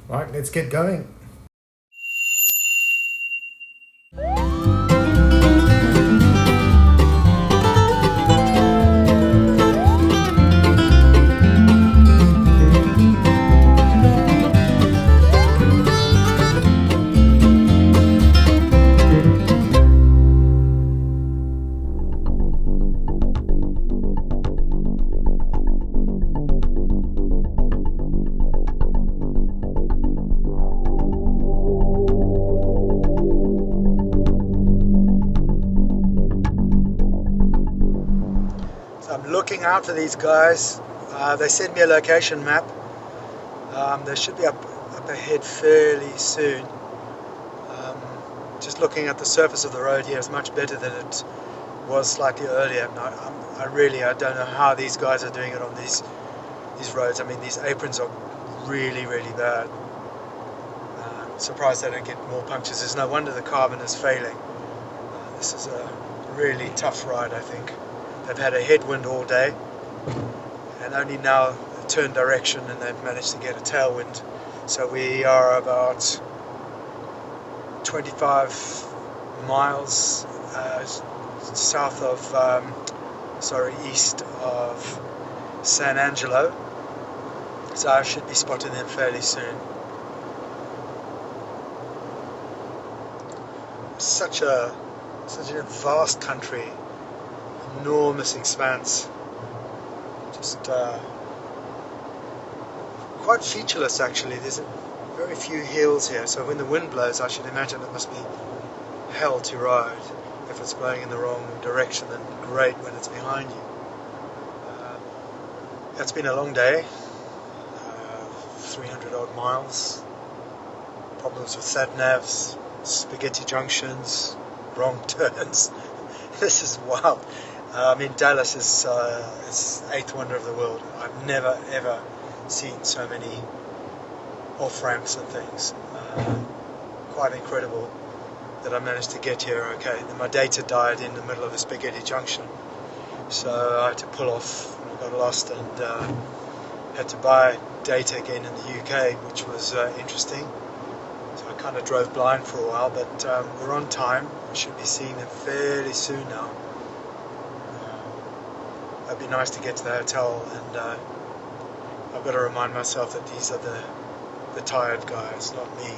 Right, let's get going. I'm looking out for these guys. They sent me a location map. They should be up ahead fairly soon. Just looking at the surface of the road here is much better than it was slightly earlier. I don't know how these guys are doing it on these roads. I mean, these aprons are really bad. Surprised they don't get more punctures. There's no wonder the carbon is failing. This is a really tough ride, I think. They've had a headwind all day and only now turned direction, and they've managed to get a tailwind. So we are about 25 miles south of, east of San Angelo. So I should be spotting them fairly soon. Such a vast country. Enormous expanse, just quite featureless actually. There's very few hills here, so when the wind blows I should imagine it must be hell to ride. If it's blowing in the wrong direction, then great when it's behind you. It's been a long day, 300 odd miles, problems with sat-navs, spaghetti junctions, wrong turns. This is wild. Dallas is 8th wonder of the world. I've never ever seen so many off-ramps and things. Quite incredible that I managed to get here okay. Then my data died in the middle of a spaghetti junction, so I had to pull off and I got lost, and had to buy data again in the UK, which was interesting. So I kind of drove blind for a while, but we're on time. I should be seeing them fairly soon now. It'd be nice to get to the hotel, and I've got to remind myself that these are the tired guys, not me.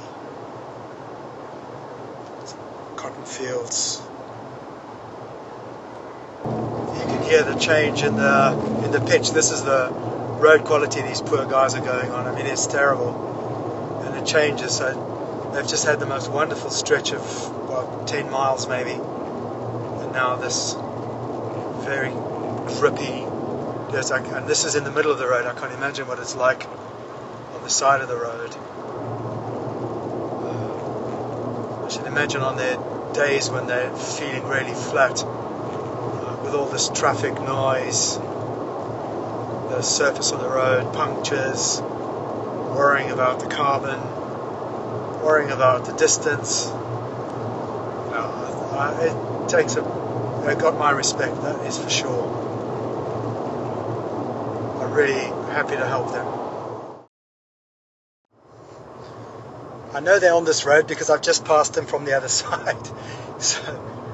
Cotton fields. You can hear the change in the pitch. This is the road quality these poor guys are going on. I mean, it's terrible, and it changes. So they've just had the most wonderful stretch of 10 miles maybe, and now this very grippy, and this is in the middle of the road. I can't imagine what it's like on the side of the road. I should imagine on their days when they're feeling really flat, with all this traffic noise, the surface of the road, punctures, worrying about the carbon, worrying about the distance. It got my respect, that is for sure. I'm really happy to help them. I know they're on this road because I've just passed them from the other side, so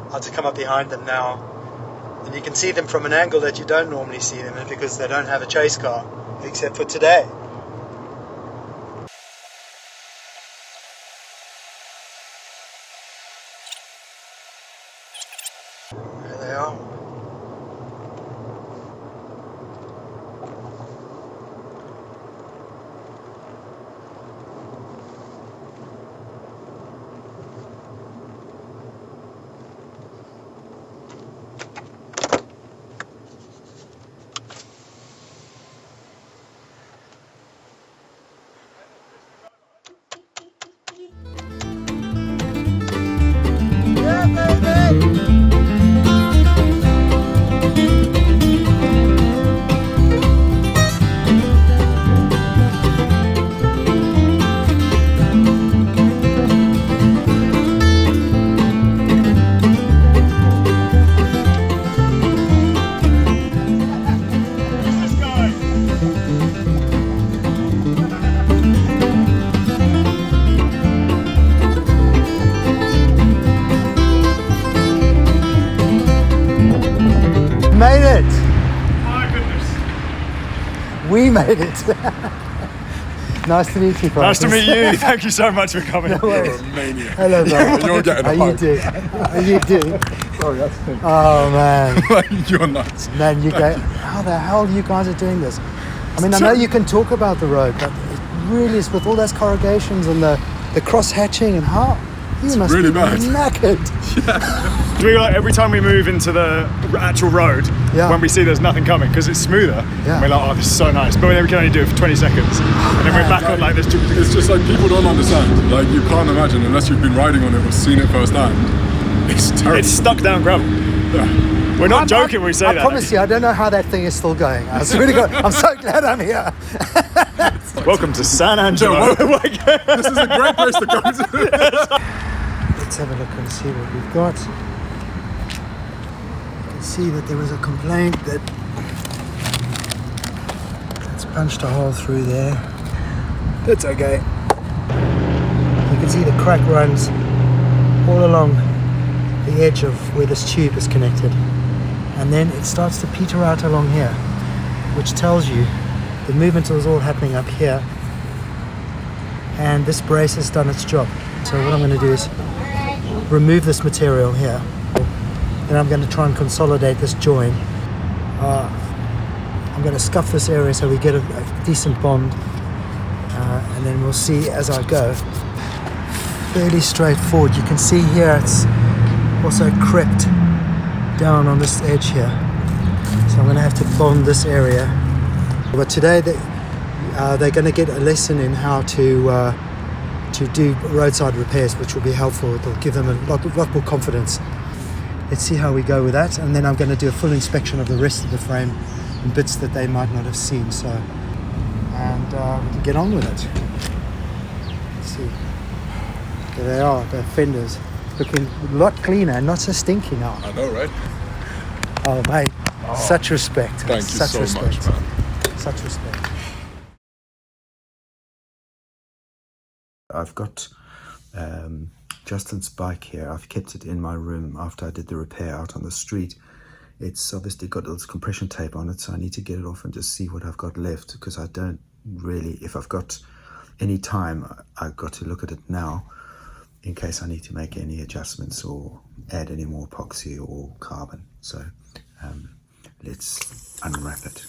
I have to come up behind them now, and you can see them from an angle that you don't normally see them in because they don't have a chase car, except for today. There they are. Yeah, baby! we made it. Nice to meet you, Francis. Nice to meet you. Thank you so much for coming. No worries. You're a maniac. Hello, bro. You're getting a How you hug. doing? How you doing? Sorry, that's me. Oh, man. You're nuts. Man, you go, how the hell you guys are doing this? I mean, I know you can talk about the road, but it really is with all those corrugations and the cross-hatching and how... You must really be bad. knackered. Do we like every time we move into the actual road, Yeah. when we see there's nothing coming, because it's smoother, Yeah. we're like, oh, this is so nice. But then we can only do it for 20 seconds. And then we're back on like this. It's just like people don't understand. Like you can't imagine unless you've been riding on it or seen it firsthand. It's terrible. It's stuck down gravel. Yeah. We're not joking when we say I that. promise you, I don't know how that thing is still going. I swear to God, I'm so glad I'm here. Welcome to San Angelo. This is a great place to come to. Let's have a look and see what we've got. You can see that there was a complaint that it's punched a hole through there. That's okay. You can see the crack runs all along the edge of where this tube is connected. And then it starts to peter out along here, which tells you the movement is all happening up here. And this brace has done its job. So what I'm going to do is remove this material here. Then I'm going to try and consolidate this join. I'm going to scuff this area so we get a decent bond. And then we'll see as I go. Fairly straightforward. You can see here it's also crept down on this edge here. So I'm going to have to bond this area. But today they're going to get a lesson in how to do roadside repairs, which will be helpful. It'll give them a lot more confidence. Let's see how we go with that, and then I'm going to do a full inspection of the rest of the frame and bits that they might not have seen. So, and we can get on with it. Let's see. There they are, the fenders, looking a lot cleaner and not so stinky now. I know, right? Oh, mate, such respect. Thank you Such so respect. much, man. Such respect. I've got Justin's bike here. I've kept it in my room after I did the repair out on the street. It's obviously got this compression tape on it, so I need to get it off and just see what I've got left, because I don't really, if I've got any time, I've got to look at it now in case I need to make any adjustments or add any more epoxy or carbon. So let's unwrap it.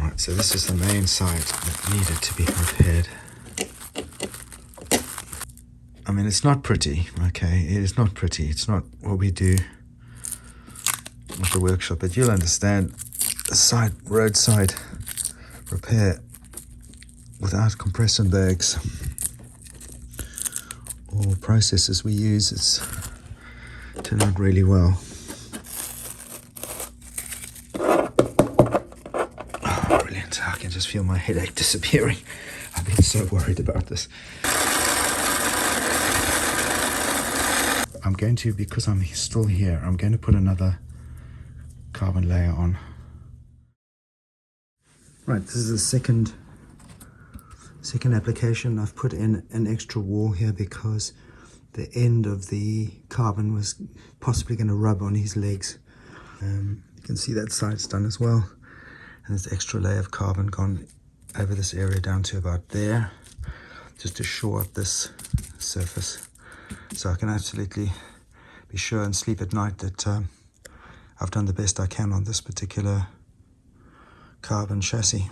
Right, so this is the main side that needed to be repaired. I mean, it's not pretty, okay? It is not pretty. It's not what we do at the workshop, but you'll understand the roadside repair without compression bags or processes we use, it's turned out really well. Oh, brilliant. I can just feel my headache disappearing. I've been so worried about this. I'm going to, because I'm still here, I'm going to put another carbon layer on. Right, this is the second application. I've put in an extra wall here because the end of the carbon was possibly going to rub on his legs. You can see that side's done as well. And there's an extra layer of carbon gone over this area down to about there, just to shore up this surface. So I can absolutely be sure and sleep at night that I've done the best I can on this particular carbon chassis.